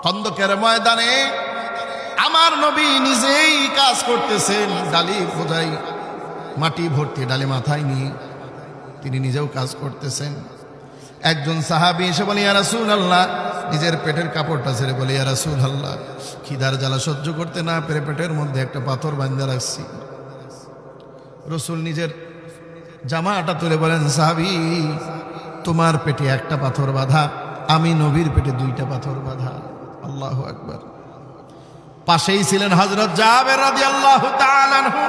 খন্দকের ময়দানে আমার নবী নিজেই কাজ করতেছেন, ডালি বোঝাই মাটি ভর্তি ডালি মাথায় নিয়ে তিনি নিজেও কাজ করতেছেন। একজন সাহাবী এসে বলে, ইয়া রাসূলুল্লাহ, নিজের পেটের কাপড়টা ছেড়ে বলে, ইয়া রাসূলুল্লাহ, খিদার জ্বালা সহ্য করতে না পেরে পেটের মধ্যে একটা পাথর বাঁধা রাখছি। রাসূল নিজের জামাটা তুলে বলেন, সাহাবী, তোমার পেটে একটা পাথর বাঁধা, আমি নবীর পেটে দুইটা পাথর বাঁধা। আল্লাহু আকবার। পাশেই ছিলেন হযরত জাবের রাদিয়াল্লাহু তাআলা আনহু।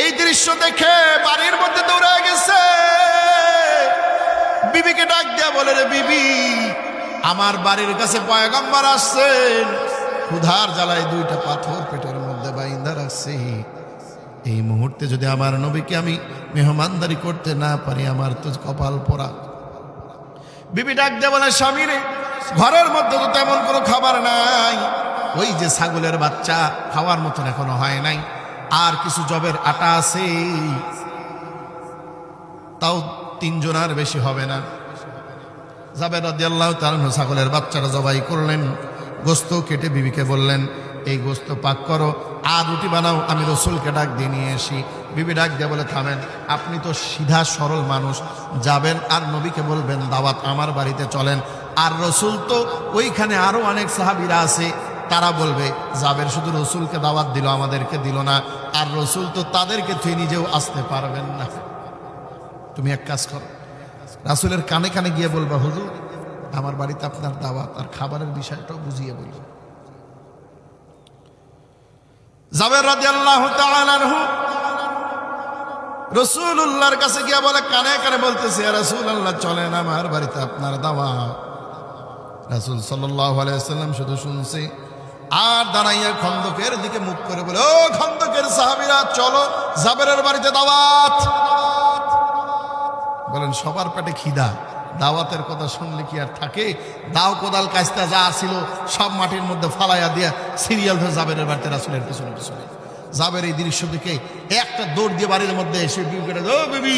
এই দৃশ্য দেখে বাড়ির মধ্যে দৌড়ে গেছে, বিবিকে ডাক দিয়া বলে, রে বিবি, আমার বাড়ির কাছে পয়গম্বর আসছেন, ক্ষুধার জ্বালায় দুইটা পাথর পেটের মধ্যে বাইন্ধা রাখছি। এই মুহূর্তে যদি আমার নবীকে আমি মেহমানদারি করতে না পারি, আমার তো কপাল পোড়া। বিবি ডাক দিয়ে বলে, স্বামী রে, ঘরের মধ্যে তো তেমন কোনো খাবার নাই, ওই যে ছাগলের বাচ্চা খাওয়ার মতন এখনো হয় নাই, আর কিছু জবের আটা আছে, তাও তিনজনের বেশি হবে না। জাবের রাদিয়াল্লাহু তাআলা ছাগলের বাচ্চাটা জবাই করলেন, গোস্ত কেটে বিবিকে বললেন, এই গোস্ত পাক করো আর রুটি বানাও, আমি রসুলকে ডাক দিয়ে নিয়ে আসি। বিবি ডাক দিয়ে বলে, থামেন, আপনি তো সিধা সরল মানুষ, যাবেন আর নবীকে বলবেন দাওয়াত আমার বাড়িতে চলেন। আর রসুল তো ওইখানে আরো অনেক সাহাবীরা আছে, তারা বলবে জাবের শুধু রসুলকে দাওয়াত দিল, আমাদেরকে দিল না, আর রসুল তো তাদেরকে তুই নিজেও আসতে পারবেন না। তুমি এক কাজ করো, রাসূলের কানে কানে গিয়ে বলবা, হুজুর আমার বাড়িতে আপনার দাওয়াত, আর খাবারের বিষয়টাও বুঝিয়ে বলবো। জাবের রাদিয়াল্লাহু তাআলা আনহু রাসূলুল্লাহর কাছে গিয়ে বলে, কানে কানে বলতেছে, ইয়া রাসূলুল্লাহ, চলেন আমার বাড়িতে আপনার দাওয়াত। রাসূল সাল্লাল্লাহু আলাইহি ওয়াসাল্লাম শুধু শুনছে আর দাঁড়াইয়া খন্দকের দিকে মুখ করে বলে, ও খন্দকের সাহাবীরা, চলো জাবেরের বাড়িতে দাওয়াত। বলেন, সবার পেটে খিদা, দাওয়াতের কথা শুনলে কি আর থাকে? দাও কোদাল কাস্তা যা ছিল সব মাটির মধ্যে ফালাইয়া দিয়া সিরিয়াল ধরে জাবেরের বাড়িতে রাসূলের পিছনে পিছনে। জাবের এই দৃশ্য দেখে একটা দৌড় দিয়ে বাড়ির মধ্যে এসে বিবিকে, ও বিবি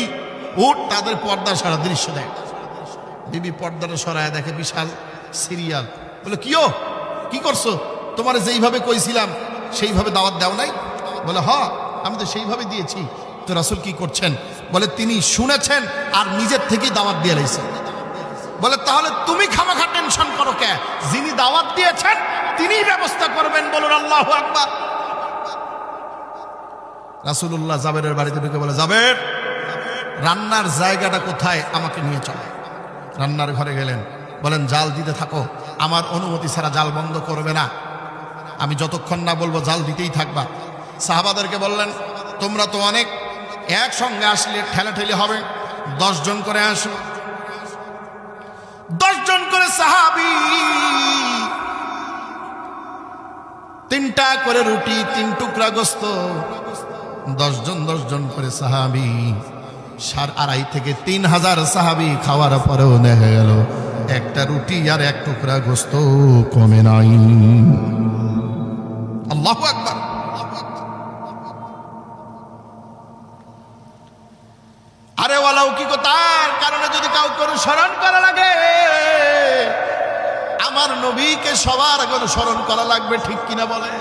উঠ, তাদের পর্দা সারা দৃশ্য দেখ। বিবি পর্দাটা সরায় দেখে বিশাল সিরিয়াল। বলে, কি করছো? তোমার যেইভাবে কইছিলাম সেইভাবে দাওয়াত দাও নাই? বলে, হ, আমি তো সেইভাবে দিয়েছি। তো রাসূল কি করছেন? বলে, তিনি শুনেছেন আর নিজের থেকেই দাওয়াত দিয়ে লাইছেন। বলে, তাহলে তুমি খামাখা টেনশন করো কে? যিনি দাওয়াত দিয়েছেন তিনিই ব্যবস্থা করবেন, বলুন আল্লাহু আকবার। রাসূলুল্লাহ জাবেরের বাড়িতে ঢুকে বলে, জাবের, রান্নার জায়গাটা কোথায়, আমাকে নিয়ে চলো। রান্নার ঘরে গেলেন, বলেন, জাল দিতে থাকো, আমার অনুমতি ছাড়া জাল বন্ধ করবে না, আমি যতক্ষণ না বলবো জাল দিতেই থাকবা। সাহাবাদেরকে বললেন, তোমরা তো অনেক, একসঙ্গে আসলে ঠেলাঠেলি হবে, 10 জন করে আসো। 10 জন করে সাহাবী, 3টা করে রুটি, 3 টুকরা গোস্ত, 10 জন করে সাহাবী, 2,500 থেকে 3,000 সাহাবী খাওয়ার পরেও দেখা গেল একটা রুটি আর 1 টুকরা গোস্ত কমে নাই। আল্লাহু আকবার। আরে অলৌকিকতার কারণে যদি কাউকে অনুসরণ করা লাগে, আমার নবীকে সবার আগে অনুসরণ করা লাগবে, ঠিক কিনা বলে?